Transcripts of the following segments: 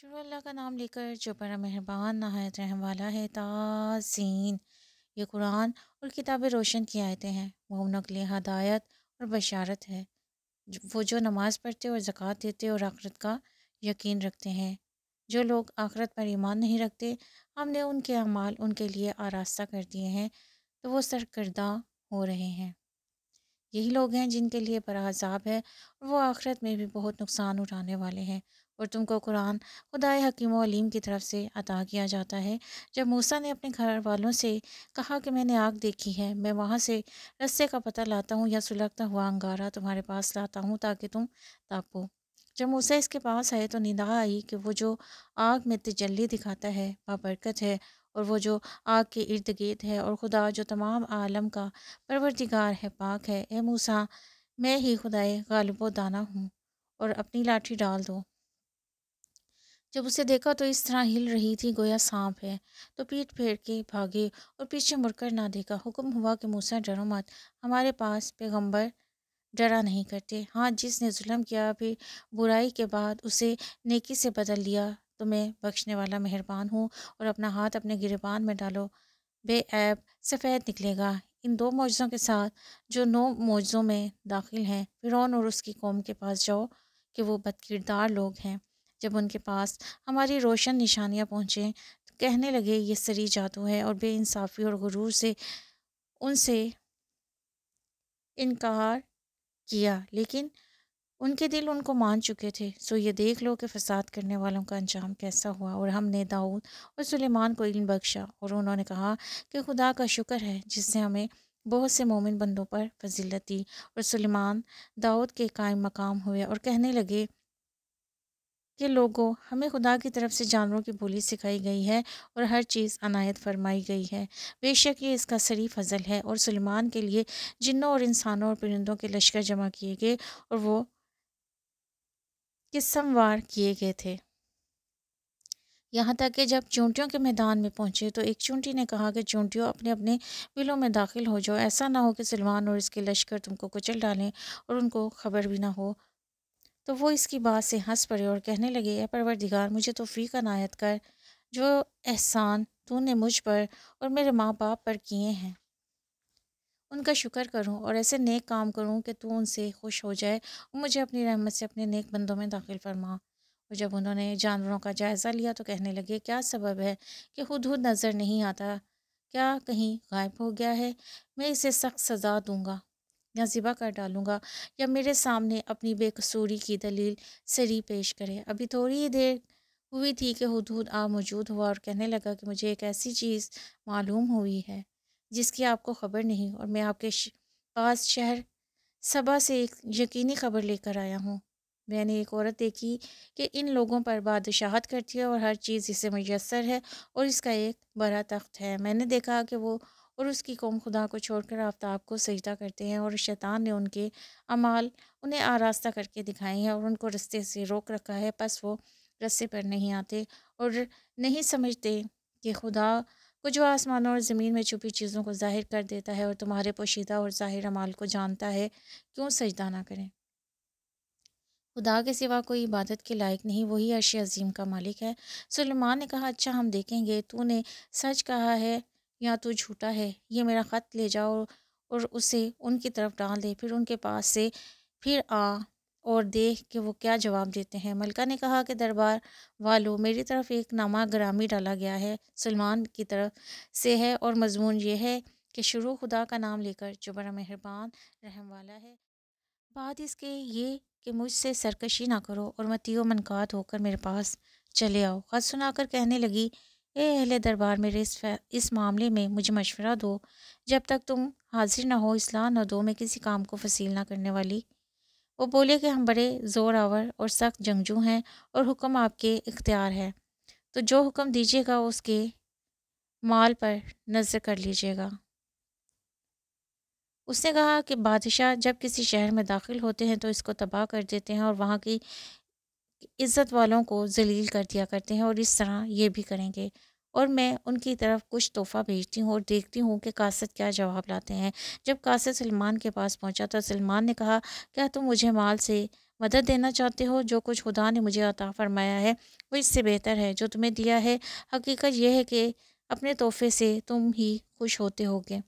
شروع اللہ کا نام لے کر جو بڑا مہربان نہایت رحم والا ہے۔ تاسین، یہ قرآن اور کتاب روشن کی آیتیں ہیں۔ مومنوں کے لیے ہدایت اور بشارت ہے، وہ جو نماز پڑھتے اور زکوٰۃ دیتے اور آخرت کا یقین رکھتے ہیں۔ جو لوگ آخرت پر ایمان نہیں رکھتے، ہم نے ان کے اعمال ان کے لیے آراستہ کر دیے ہیں، تو وہ سرکردہ ہو رہے ہیں۔ یہی لوگ ہیں جن کے لیے بڑا عذاب ہے، اور وہ آخرت میں بھی بہت نقصان اٹھانے والے ہیں۔ اور تم کو قرآن خدائے حکیم و علیم کی طرف سے عطا کیا جاتا ہے۔ جب موسیٰ نے اپنے گھر والوں سے کہا کہ میں نے آگ دیکھی ہے، میں وہاں سے رستے کا پتہ لاتا ہوں یا سلگتا ہوا انگارہ تمہارے پاس لاتا ہوں تاکہ تم تاکو۔ جب موسیٰ اس کے پاس آئے تو ندا آئی کہ وہ جو آگ میں تجلی دکھاتا ہے بابرکت ہے، اور وہ جو آگ کے ارد گرد ہے، اور خدا جو تمام عالم کا پروردگار ہے پاک ہے۔ اے موسیٰ، میں ہی خدائے غالب و دانا ہوں، اور اپنی لاٹھی ڈال دو۔ جب اسے دیکھا تو اس طرح ہل رہی تھی گویا سانپ ہے، تو پیٹھ پھیر کے بھاگے اور پیچھے مڑ کر نہ دیکھا۔ حکم ہوا کہ موسیٰ ڈرو مت، ہمارے پاس پیغمبر ڈرا نہیں کرتے۔ ہاں، جس نے ظلم کیا پھر برائی کے بعد اسے نیکی سے بدل لیا، تو میں بخشنے والا مہربان ہوں۔ اور اپنا ہاتھ اپنے گریبان میں ڈالو، بے عیب سفید نکلے گا۔ ان 2 معجزوں کے ساتھ جو 9 معجزوں میں داخل ہیں، فرعون اور اس کی قوم کے پاس جاؤ کہ وہ بد کردار لوگ ہیں۔ جب ان کے پاس ہماری روشن نشانیاں پہنچیں تو کہنے لگے یہ سری جادو ہے، اور بے انصافی اور غرور سے ان سے انکار کیا، لیکن ان کے دل ان کو مان چکے تھے۔ سو یہ دیکھ لو کہ فساد کرنے والوں کا انجام کیسا ہوا۔ اور ہم نے داؤد اور سلیمان کو علم بخشا، اور انہوں نے کہا کہ خدا کا شکر ہے جس نے ہمیں بہت سے مومن بندوں پر فضیلت دی۔ اور سلیمان داؤد کے قائم مقام ہوئے اور کہنے لگے کہ لوگوں، ہمیں خدا کی طرف سے جانوروں کی بولی سکھائی گئی ہے اور ہر چیز عنایت فرمائی گئی ہے۔ بے شک یہ اس کا سری فضل ہے۔ اور سلیمان کے لیے جنوں اور انسانوں اور پرندوں کے لشکر جمع کیے گئے، اور وہ قسم وار کیے گئے تھے، یہاں تک کہ جب چونٹیوں کے میدان میں پہنچے تو ایک چونٹی نے کہا کہ چونٹیوں، اپنے اپنے بلوں میں داخل ہو جاؤ، ایسا نہ ہو کہ سلیمان اور اس کے لشکر تم کو کچل ڈالیں اور ان کو خبر بھی نہ ہو۔ تو وہ اس کی بات سے ہنس پڑے اور کہنے لگے، اے پروردگار، مجھے توفیق عنایت کر، جو احسان تو نے مجھ پر اور میرے ماں باپ پر کیے ہیں، ان کا شکر کروں اور ایسے نیک کام کروں کہ تو ان سے خوش ہو جائے، اور مجھے اپنی رحمت سے اپنے نیک بندوں میں داخل فرما۔ اور جب انہوں نے جانوروں کا جائزہ لیا تو کہنے لگے، کیا سبب ہے کہ ہدہد نظر نہیں آتا؟ کیا کہیں غائب ہو گیا ہے؟ میں اسے سخت سزا دوں گا، یا ذبح کر ڈالوں گا، یا میرے سامنے اپنی بے قصوری کی دلیل سری پیش کرے۔ ابھی تھوڑی ہی دیر ہوئی تھی کہ ہدہد موجود ہوا اور کہنے لگا کہ مجھے ایک ایسی چیز معلوم ہوئی ہے جس کی آپ کو خبر نہیں، اور میں آپ کے پاس شہر سبا سے ایک یقینی خبر لے کر آیا ہوں۔ میں نے ایک عورت دیکھی کہ ان لوگوں پر بادشاہت کرتی ہے اور ہر چیز اسے میسر ہے، اور اس کا ایک بڑا تخت ہے۔ میں نے دیکھا کہ وہ اور اس کی قوم خدا کو چھوڑ کر آفتاب کو سجدہ کرتے ہیں، اور شیطان نے ان کے اعمال انہیں آراستہ کر کے دکھائے ہیں اور ان کو رستے سے روک رکھا ہے، پس وہ رستے پر نہیں آتے اور نہیں سمجھتے کہ خدا کو جو آسمانوں اور زمین میں چھپی چیزوں کو ظاہر کر دیتا ہے اور تمہارے پوشیدہ اور ظاہر اعمال کو جانتا ہے، کیوں سجدہ نہ کریں؟ خدا کے سوا کوئی عبادت کے لائق نہیں، وہی عرش عظیم کا مالک ہے۔ سلیمان نے کہا، اچھا، ہم دیکھیں گے، تو نے سچ کہا ہے یا تو جھوٹا ہے؟ یہ میرا خط لے جاؤ اور اسے ان کی طرف ڈال دے، پھر ان کے پاس سے پھر آ اور دیکھ کہ وہ کیا جواب دیتے ہیں۔ ملکہ نے کہا کہ دربار والو، میری طرف ایک نامہ گرامی ڈالا گیا ہے، سلیمان کی طرف سے ہے، اور مضمون یہ ہے کہ شروع خدا کا نام لے کر جو بڑا مہربان رحم والا ہے، بعد اس کے یہ کہ مجھ سے سرکشی نہ کرو اور متی و منقاد ہو کر میرے پاس چلے آؤ۔ خط سنا کر کہنے لگی، اے اہل دربار، میرے اس معاملے میں مجھے مشورہ دو، جب تک تم حاضر نہ ہو اصلاح نہ دو، میں کسی کام کو فصیل نہ کرنے والی۔ وہ بولے کہ ہم بڑے زور آور اور سخت جنگجو ہیں، اور حکم آپ کے اختیار ہے، تو جو حکم دیجیے گا اس کے مال پر نظر کر لیجیے گا۔ اس نے کہا کہ بادشاہ جب کسی شہر میں داخل ہوتے ہیں تو اس کو تباہ کر دیتے ہیں اور وہاں کی عزت والوں کو ذلیل کر دیا کرتے ہیں، اور اس طرح یہ بھی کریں گے۔ اور میں ان کی طرف کچھ تحفہ بھیجتی ہوں اور دیکھتی ہوں کہ قاصد کیا جواب لاتے ہیں۔ جب قاصد سلمان کے پاس پہنچا تو سلمان نے کہا، کیا تم مجھے مال سے مدد دینا چاہتے ہو؟ جو کچھ خدا نے مجھے عطا فرمایا ہے وہ اس سے بہتر ہے جو تمہیں دیا ہے۔ حقیقت یہ ہے کہ اپنے تحفے سے تم ہی خوش ہوتے ہوگے۔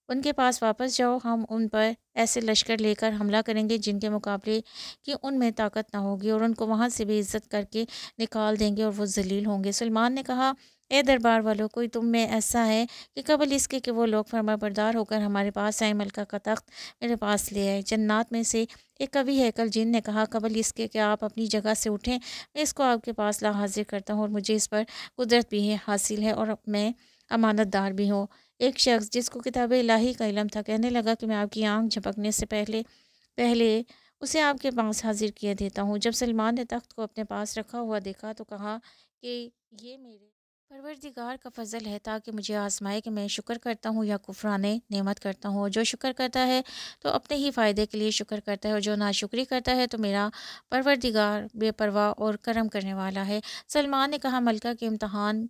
ان کے پاس واپس جاؤ، ہم ان پر ایسے لشکر لے کر حملہ کریں گے جن کے مقابلے کی ان میں طاقت نہ ہوگی، اور ان کو وہاں سے بے عزت کر کے نکال دیں گے اور وہ ذلیل ہوں گے۔ سلمان نے کہا، اے دربار والوں، کوئی تم میں ایسا ہے کہ قبل اس کے کہ وہ لوگ فرما بردار ہو کر ہمارے پاس آئے ملکہ کا تخت میرے پاس لے آئے؟ جنات میں سے ایک کبھی ہیکل جن نے کہا، قبل اس کے کہ آپ اپنی جگہ سے اٹھیں میں اس کو آپ کے پاس لا حاضر کرتا ہوں، اور مجھے اس پر قدرت بھی ہے حاصل ہے اور میں امانت دار بھی ہوں۔ ایک شخص جس کو کتاب الہی کا علم تھا کہنے لگا کہ میں آپ کی آنکھ جھپکنے سے پہلے اسے آپ کے پاس حاضر کیا دیتا ہوں۔ جب سلمان نے تخت کو اپنے پاس رکھا ہوا دیکھا تو کہا کہ یہ میرے پروردگار کا فضل ہے تاکہ مجھے آزمائے کہ میں شکر کرتا ہوں یا کفران نعمت کرتا ہوں۔ جو شکر کرتا ہے تو اپنے ہی فائدے کے لیے شکر کرتا ہے، اور جو ناشکری کرتا ہے تو میرا پروردگار بے پرواہ اور کرم کرنے والا ہے۔ سلمان نے کہا، ملکہ کے امتحان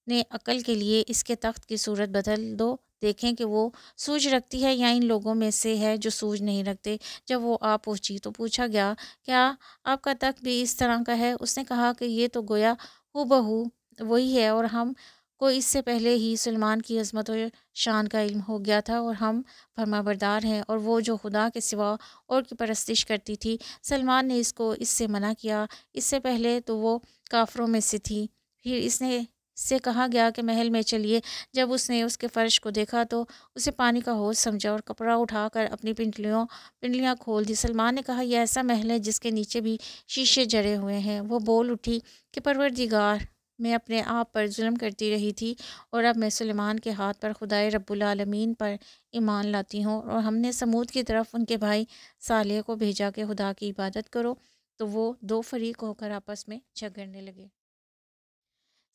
نے عقل کے لیے اس کے تخت کی صورت بدل دو، دیکھیں کہ وہ سوج رکھتی ہے یا ان لوگوں میں سے ہے جو سوج نہیں رکھتے۔ جب وہ آ پہنچی تو پوچھا گیا، کیا آپ کا تخت بھی اس طرح کا ہے؟ اس نے کہا کہ یہ تو گویا ہو بہو وہی ہے، اور ہم کو اس سے پہلے ہی سلمان کی عظمت و شان کا علم ہو گیا تھا، اور ہم فرما بردار ہیں، اور وہ جو خدا کے سوا اور کی پرستش کرتی تھی۔ سلمان نے اس کو اس سے منع کیا، اس سے پہلے تو وہ کافروں میں سے تھی۔ پھر سے کہا گیا کہ محل میں چلیے۔ جب اس نے اس کے فرش کو دیکھا تو اسے پانی کا حوض سمجھا اور کپڑا اٹھا کر اپنی پنڈلیاں کھول دی۔ سلمان نے کہا، یہ ایسا محل ہے جس کے نیچے بھی شیشے جڑے ہوئے ہیں۔ وہ بول اٹھی کہ پروردگار، میں اپنے آپ پر ظلم کرتی رہی تھی، اور اب میں سلیمان کے ہاتھ پر خدائے رب العالمین پر ایمان لاتی ہوں۔ اور ہم نے سمود کی طرف ان کے بھائی صالح کو بھیجا کہ خدا کی عبادت کرو، تو وہ دو فریق ہو کر آپس میں جھگڑنے لگے۔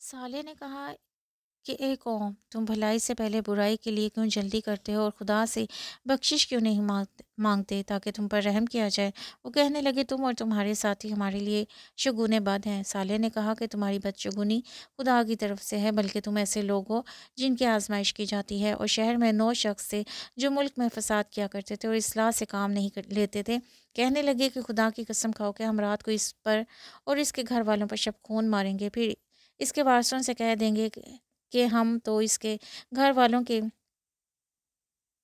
صالح نے کہا کہ اے قوم، تم بھلائی سے پہلے برائی کے لیے کیوں جلدی کرتے ہو، اور خدا سے بخشش کیوں نہیں مانگتے تاکہ تم پر رحم کیا جائے؟ وہ کہنے لگے، تم اور تمہارے ساتھی ہمارے لیے شگون بد ہیں۔ صالح نے کہا کہ تمہاری بدشگونی خدا کی طرف سے ہے، بلکہ تم ایسے لوگ ہو جن کی آزمائش کی جاتی ہے۔ اور شہر میں 9 شخص تھے جو ملک میں فساد کیا کرتے تھے اور اصلاح سے کام نہیں لیتے تھے۔ کہنے لگے کہ خدا کی قسم کھاؤ کہ ہم رات کو اس پر اور اس کے گھر والوں پر شب خون ماریں گے، پھر اس کے وارثوں سے کہہ دیں گے کہ ہم تو اس کے گھر والوں کے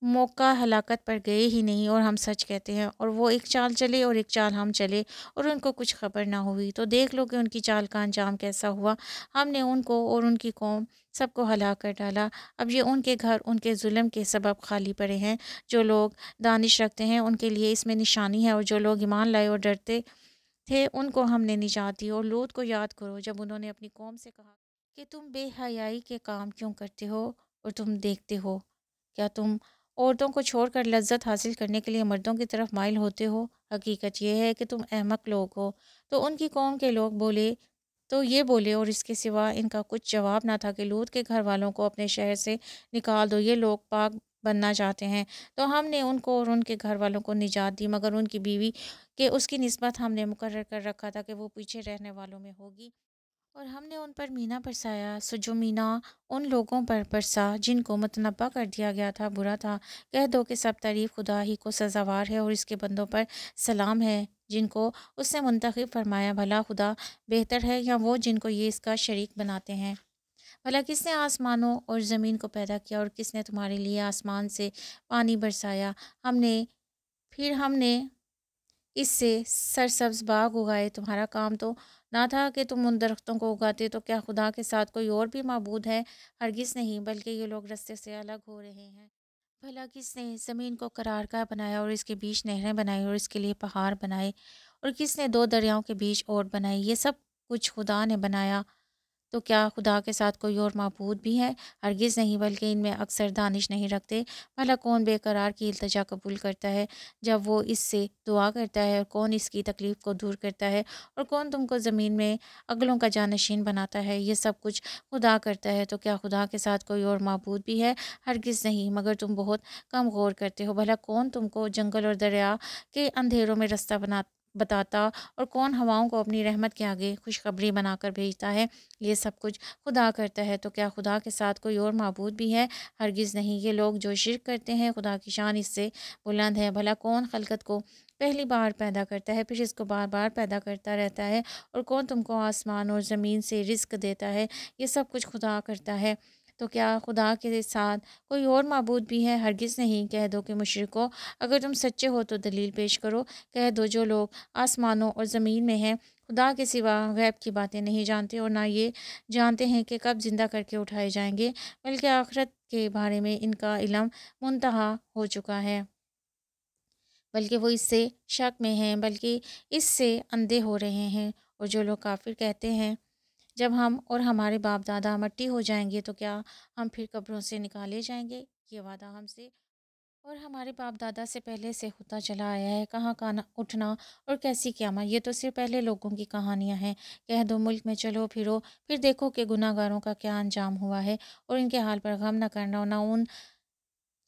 موقع ہلاکت پر گئے ہی نہیں، اور ہم سچ کہتے ہیں۔ اور وہ ایک چال چلے اور ایک چال ہم چلے، اور ان کو کچھ خبر نہ ہوئی۔ تو دیکھ لو کہ ان کی چال کا انجام کیسا ہوا۔ ہم نے ان کو اور ان کی قوم سب کو ہلاک کر ڈالا۔ اب یہ ان کے گھر ان کے ظلم کے سبب خالی پڑے ہیں۔ جو لوگ دانش رکھتے ہیں ان کے لیے اس میں نشانی ہے، اور جو لوگ ایمان لائے اور ڈرتے تھے ان کو ہم نے نجات دی۔ اور لوط کو یاد کرو جب انہوں نے اپنی قوم سے کہا کہ تم بے حیائی کے کام کیوں کرتے ہو، اور تم دیکھتے ہو کیا تم عورتوں کو چھوڑ کر لذت حاصل کرنے کے لیے مردوں کی طرف مائل ہوتے ہو؟ حقیقت یہ ہے کہ تم احمق لوگ ہو۔ تو ان کی قوم کے لوگ یہ بولے اور اس کے سوا ان کا کچھ جواب نہ تھا کہ لوط کے گھر والوں کو اپنے شہر سے نکال دو، یہ لوگ پاک بننا چاہتے ہیں۔ تو ہم نے ان کو اور ان کے گھر والوں کو نجات دی، مگر ان کی بیوی کہ اس کی نسبت ہم نے مقرر کر رکھا تھا کہ وہ پیچھے رہنے والوں میں ہوگی۔ اور ہم نے ان پر مینا برسایا، سو جو مینا ان لوگوں پر برسا جن کو متنبع کر دیا گیا تھا برا تھا۔ کہہ دو کہ سب تعریف خدا ہی کو سزاوار ہے، اور اس کے بندوں پر سلام ہے جن کو اس نے منتخب فرمایا۔ بھلا خدا بہتر ہے یا وہ جن کو یہ اس کا شریک بناتے ہیں؟ بھلا کس نے آسمانوں اور زمین کو پیدا کیا، اور کس نے تمہارے لیے آسمان سے پانی برسایا؟ پھر ہم نے اس سے سرسبز باغ اگائے۔ تمہارا کام تو نہ تھا کہ تم ان درختوں کو اگاتے، تو کیا خدا کے ساتھ کوئی اور بھی معبود ہے؟ ہرگز نہیں، بلکہ یہ لوگ رستے سے الگ ہو رہے ہیں۔ بھلا کس نے زمین کو قرار گاہ بنایا، اور اس کے بیچ نہریں بنائی، اور اس کے لیے پہاڑ بنائے، اور کس نے 2 دریاؤں کے بیچ اوٹ بنائی؟ یہ سب کچھ خدا نے بنایا۔ تو کیا خدا کے ساتھ کوئی اور معبود بھی ہے؟ ہرگز نہیں، بلکہ ان میں اکثر دانش نہیں رکھتے۔ بھلا کون بے قرار کی التجا قبول کرتا ہے جب وہ اس سے دعا کرتا ہے، اور کون اس کی تکلیف کو دور کرتا ہے، اور کون تم کو زمین میں اگلوں کا جانشین بناتا ہے؟ یہ سب کچھ خدا کرتا ہے۔ تو کیا خدا کے ساتھ کوئی اور معبود بھی ہے؟ ہرگز نہیں، مگر تم بہت کم غور کرتے ہو۔ بھلا کون تم کو جنگل اور دریا کے اندھیروں میں رستہ بتاتا، اور کون ہواؤں کو اپنی رحمت کے آگے خوشخبری بنا کر بھیجتا ہے؟ یہ سب کچھ خدا کرتا ہے۔ تو کیا خدا کے ساتھ کوئی اور معبود بھی ہے؟ ہرگز نہیں۔ یہ لوگ جو شرک کرتے ہیں خدا کی شان اس سے بلند ہے۔ بھلا کون خلقت کو پہلی بار پیدا کرتا ہے، پھر اس کو بار بار پیدا کرتا رہتا ہے، اور کون تم کو آسمان اور زمین سے رزق دیتا ہے؟ یہ سب کچھ خدا کرتا ہے۔ تو کیا خدا کے ساتھ کوئی اور معبود بھی ہے؟ ہرگز نہیں۔ کہہ دو کہ مشرکو، اگر تم سچے ہو تو دلیل پیش کرو۔ کہہ دو جو لوگ آسمانوں اور زمین میں ہیں خدا کے سوا غیب کی باتیں نہیں جانتے، اور نہ یہ جانتے ہیں کہ کب زندہ کر کے اٹھائے جائیں گے، بلکہ آخرت کے بارے میں ان کا علم منتہا ہو چکا ہے، بلکہ وہ اس سے شک میں ہیں، بلکہ اس سے اندھے ہو رہے ہیں۔ اور جو لوگ کافر کہتے ہیں جب ہم اور ہمارے باپ دادا مٹی ہو جائیں گے تو کیا ہم پھر قبروں سے نکالے جائیں گے؟ یہ وعدہ ہم سے اور ہمارے باپ دادا سے پہلے سے ہوتا چلا آیا ہے۔ کہاں کا اٹھنا اور کیسی قیامت، یہ تو صرف پہلے لوگوں کی کہانیاں ہیں۔ کہہ دو ملک میں چلو پھرو، پھر دیکھو کہ گناہ گاروں کا کیا انجام ہوا ہے، اور ان کے حال پر غم نہ کرنا، اور نہ ان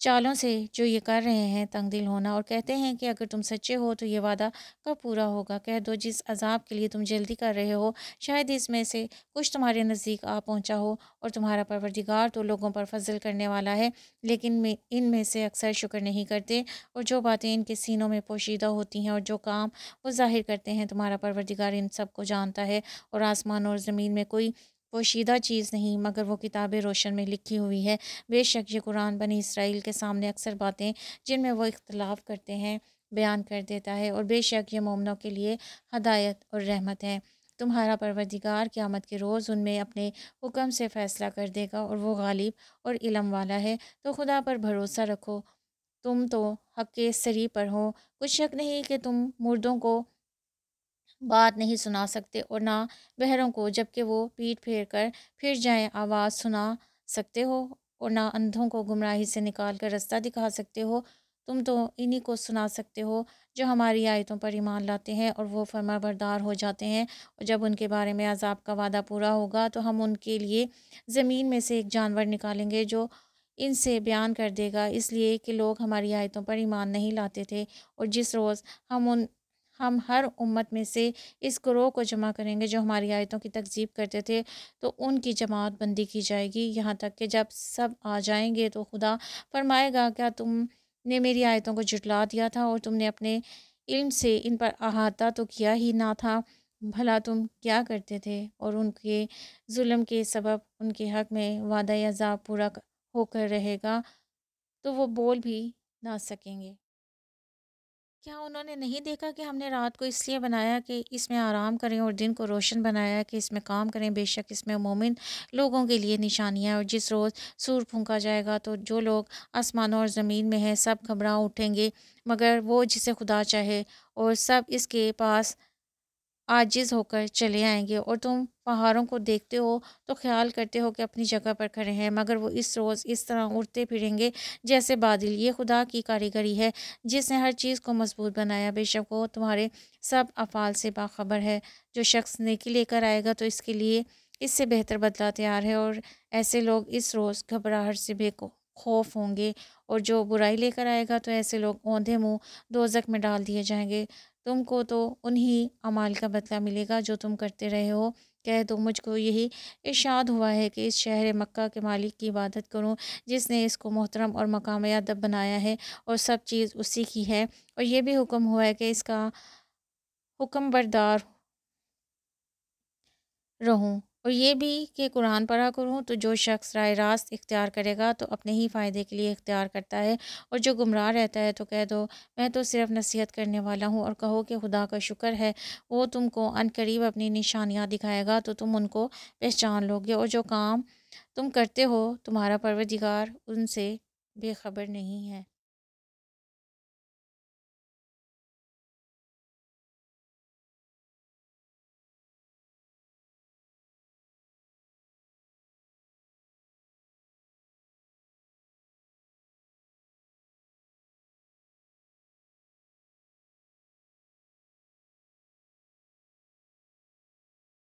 چالوں سے جو یہ کر رہے ہیں تنگ دل ہونا، اور کہتے ہیں کہ اگر تم سچے ہو تو یہ وعدہ کب پورا ہوگا؟ کہہ دو جس عذاب کے لیے تم جلدی کر رہے ہو شاید اس میں سے کچھ تمہارے نزدیک آ پہنچا ہو، اور تمہارا پروردگار تو لوگوں پر فضل کرنے والا ہے، لیکن ان میں سے اکثر شکر نہیں کرتے۔ اور جو باتیں ان کے سینوں میں پوشیدہ ہوتی ہیں اور جو کام وہ ظاہر کرتے ہیں، تمہارا پروردگار ان سب کو جانتا ہے، اور آسمان اور زمین میں کوئی پوشیدہ چیز نہیں مگر وہ کتاب روشن میں لکھی ہوئی ہے۔ بے شک یہ قرآن بنی اسرائیل کے سامنے اکثر باتیں جن میں وہ اختلاف کرتے ہیں بیان کر دیتا ہے، اور بے شک یہ مومنوں کے لیے ہدایت اور رحمت ہے۔ تمہارا پروردگار قیامت کے روز ان میں اپنے حکم سے فیصلہ کر دے گا، اور وہ غالب اور علم والا ہے۔ تو خدا پر بھروسہ رکھو، تم تو حق کے سری پر ہو۔ کچھ شک نہیں کہ تم مردوں کو بات نہیں سنا سکتے، اور نہ بہروں کو جبکہ وہ پیٹ پھیر کر پھر جائیں آواز سنا سکتے ہو، اور نہ اندھوں کو گمراہی سے نکال کر رستہ دکھا سکتے ہو۔ تم تو انہی کو سنا سکتے ہو جو ہماری آیتوں پر ایمان لاتے ہیں اور وہ فرما بردار ہو جاتے ہیں، اور جب ان کے بارے میں عذاب کا وعدہ پورا ہوگا تو ہم ان کے لیے زمین میں سے ایک جانور نکالیں گے جو ان سے بیان کر دے گا، اس لیے کہ لوگ ہماری آیتوں پر ایمان نہیں لاتے تھے۔ اور جس روز ہم ہر امت میں سے اس گروہ کو جمع کریں گے جو ہماری آیتوں کی تکذیب کرتے تھے، تو ان کی جماعت بندی کی جائے گی، یہاں تک کہ جب سب آ جائیں گے تو خدا فرمائے گا کیا تم نے میری آیتوں کو جھٹلا دیا تھا، اور تم نے اپنے علم سے ان پر احاطہ تو کیا ہی نہ تھا؟ بھلا تم کیا کرتے تھے؟ اور ان کے ظلم کے سبب ان کے حق میں وعدہ عذاب پورا ہو کر رہے گا، تو وہ بول بھی نہ سکیں گے۔ کیا انہوں نے نہیں دیکھا کہ ہم نے رات کو اس لیے بنایا کہ اس میں آرام کریں، اور دن کو روشن بنایا کہ اس میں کام کریں؟ بے شک اس میں مومن لوگوں کے لیے نشانیاں، اور جس روز سور پھونکا جائے گا تو جو لوگ آسمانوں اور زمین میں ہیں سب گھبرا اٹھیں گے مگر وہ جسے خدا چاہے، اور سب اس کے پاس عاجز ہو کر چلے آئیں گے۔ اور تم پہاڑوں کو دیکھتے ہو تو خیال کرتے ہو کہ اپنی جگہ پر کھڑے ہیں، مگر وہ اس روز اس طرح اڑتے پھریں گے جیسے بادل۔ یہ خدا کی کاریگری ہے جس نے ہر چیز کو مضبوط بنایا، بے شک وہ تمہارے سب افعال سے باخبر ہے۔ جو شخص نیکی لے کر آئے گا تو اس کے لیے اس سے بہتر بدلہ تیار ہے، اور ایسے لوگ اس روز گھبراہٹ سے بے خوف ہوں گے، اور جو برائی لے کر آئے گا تو ایسے لوگ اوندھے منہ دوزخ میں ڈال دیے جائیں گے۔ تم کو تو انہی اعمال کا بدلہ ملے گا جو تم کرتے رہے ہو۔ کہہ دو مجھ کو یہی ارشاد ہوا ہے کہ اس شہر مکہ کے مالک کی عبادت کروں جس نے اس کو محترم اور مقام ادب بنایا ہے، اور سب چیز اسی کی ہے، اور یہ بھی حکم ہوا ہے کہ اس کا حکم بردار رہوں، اور یہ بھی کہ قرآن پڑھا کروں۔ تو جو شخص راہ راست اختیار کرے گا تو اپنے ہی فائدے کے لیے اختیار کرتا ہے، اور جو گمراہ رہتا ہے تو کہہ دو میں تو صرف نصیحت کرنے والا ہوں، اور کہو کہ خدا کا شکر ہے وہ تم کو عن قریب اپنی نشانیاں دکھائے گا تو تم ان کو پہچان لوگے، اور جو کام تم کرتے ہو تمہارا پروردگار ان سے بے خبر نہیں ہے۔